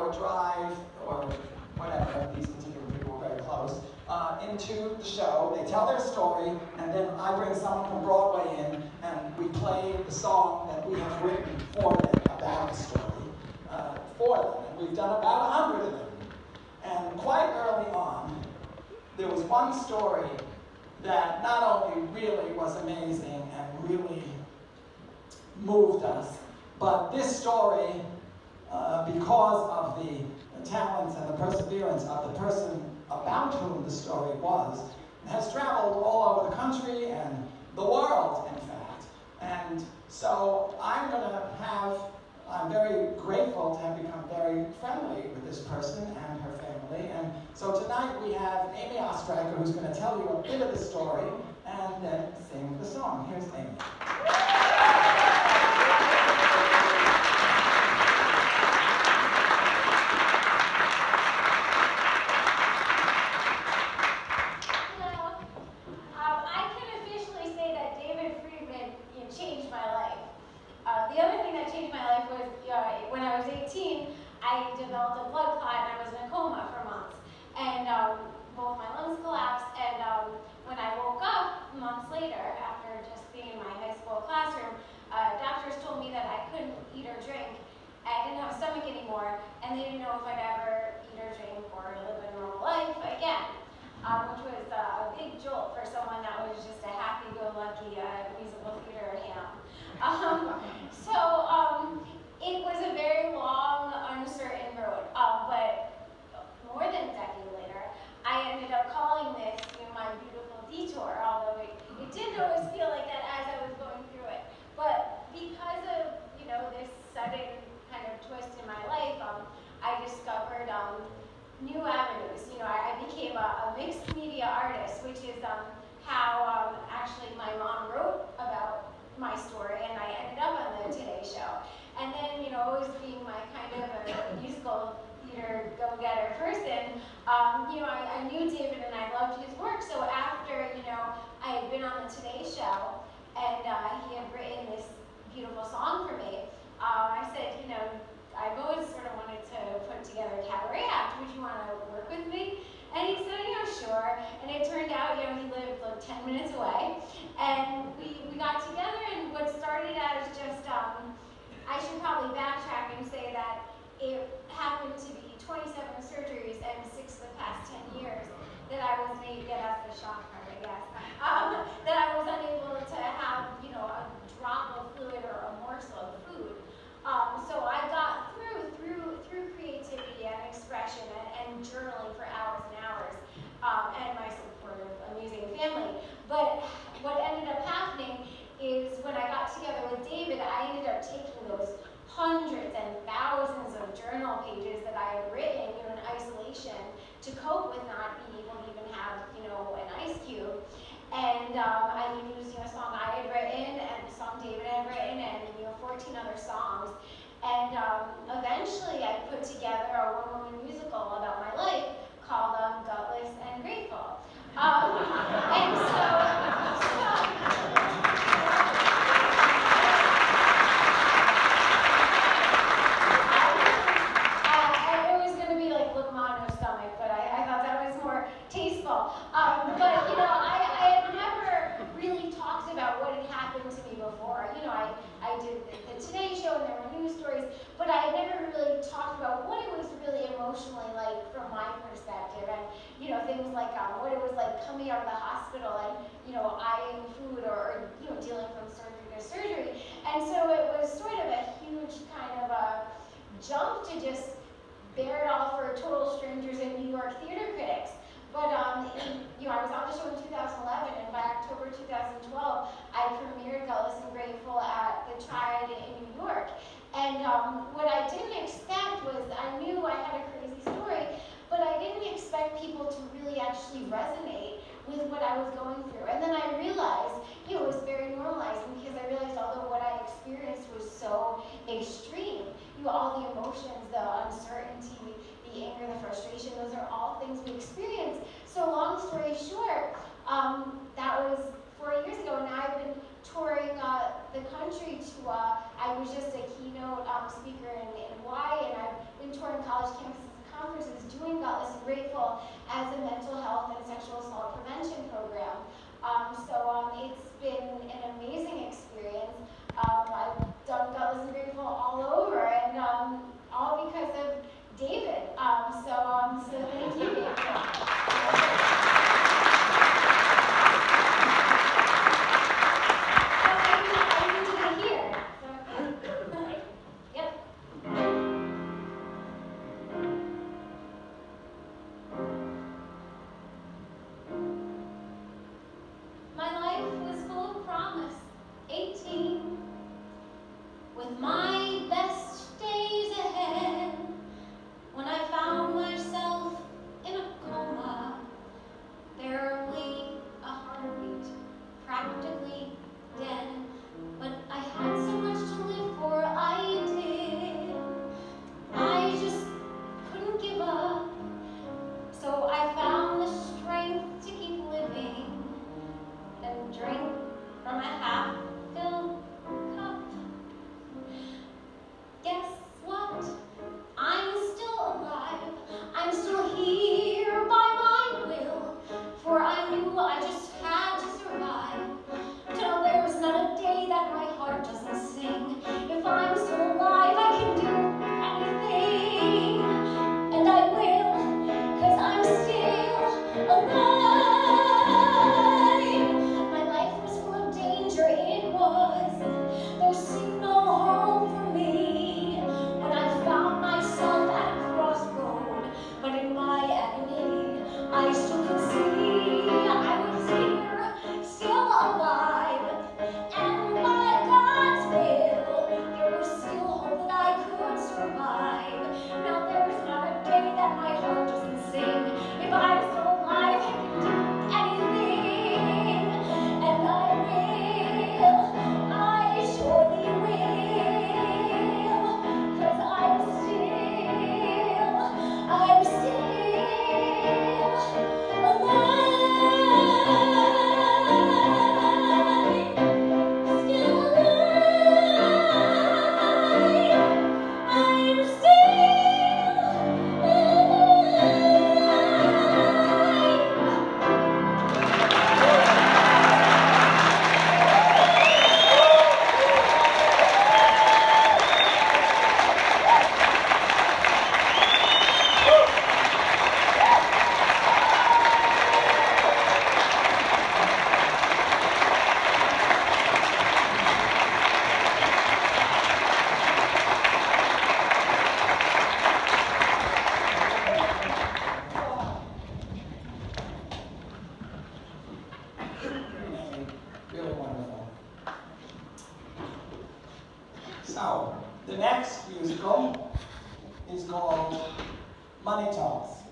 2-hour drive, or whatever, these particular people were very close, into the show. They tell their story, and then I bring someone from Broadway in, and we play the song that we have written for them about the story for them. And we've done about 100 of them. And quite early on, there was one story that not only really was amazing and really moved us, but this story, because of the talents and the perseverance of the person about whom the story was, has traveled all over the country and the world, in fact. And so I'm very grateful to have become very friendly with this person and her family. And so tonight we have Amy Oestreicher, who's going to tell you a bit of the story and then sing the song. Here's Amy. Changed my life. The other thing that changed my life was when I was 18, I developed a blood clot and I was in a coma for months. And both my lungs collapsed, and when I woke up months later, after just being in my high school classroom, doctors told me that I couldn't eat or drink. I didn't have a stomach anymore, and they didn't know if I'd ever eat or drink or live a normal life again. Which was a big jolt for someone that was just a happy-go-lucky musical theater ham. It was a very long, uncertain road, but more than a decade later, I ended up calling this my beautiful detour, although it didn't always feel like that as I was going through it. But because of this sudden kind of twist in my life, I discovered new avenues. I became a mixed media artist, which is how actually my mom wrote about my story, and I ended up on the Today Show. And then, always being my kind of a musical theater go-getter person, I knew David and I loved his work. So after, I had been on the Today Show, and he had written this beautiful song for me, I said, I've always sort of wanted to put together a cabaret act. Would you want to work with me? And he said, sure. And it turned out, he lived like 10 minutes away. And we got together, and what started as just, I should probably backtrack and say that it happened to be 27 surgeries and 6 of the past 10 years that I was made, that's the shock part, I guess, that I was unable to have, a drop of fluid or a morsel of food. So I got through creativity and expression and journaling for hours and hours, and my supportive, amazing family. But what ended up happening is when I got together with David, I ended up taking those hundreds and thousands of journal pages that I had written in isolation to cope with not being able to even have, an ice cube. And I used a song I had written and a song David had written and 14 other songs. And eventually I put together a one-woman musical about my life called Gutless and Grateful. And it was going to be like Lamano stomach, but I thought that was more tasteful. But I had never really talked about what had happened to me before. I did the Today Show, and there were news stories, but I had never really talked about what it was really emotionally like from my perspective, and things like what it was like coming out of the hospital and eyeing food or dealing from surgery to surgery. And so it was sort of a huge kind of a jump to just bear it all for total strangers and New York theater critics. But I was on the show in 2011, and by October 2012, I premiered Gutless and Grateful at the Triad in New York. And what I didn't expect was, I knew I had a crazy story, but I didn't expect people to really actually resonate with what I was going through. And then I realized it was very normalizing, because I realized although what I experienced was so extreme, all the emotions, the uncertainty, the anger, the frustration, those are all things we experience. So long story short, that was 4 years ago, and now I've been touring the country to, I was just a keynote speaker in Hawaii, and I've been touring college because of David. So thank you, David. With my best days ahead, when I found myself in a coma, barely a heartbeat, practically dead, but I had so much to live for, I did. I just couldn't give up, so I found the strength to keep living and drink from a half-filled cup. Guess what? I'm still alive. I'm still here by my will, for I knew I just had to survive. Till there's not a day that my heart doesn't sing. If I'm still alive, I can do anything, and I will, 'cause I'm still alive. My life was full of danger, it was. There seemed no hope for me when I found myself at a crossroad. But in my agony, I still could see I was here, still alive. And by God's will, there was still hope that I could survive. Now there's not a day that my heart doesn't sing. If I'm still alive, I can do anything, and I will. I surely will, 'cause I'm still alive. Still alive. I'm still Really wonderful. So, the next musical is called Money Talks.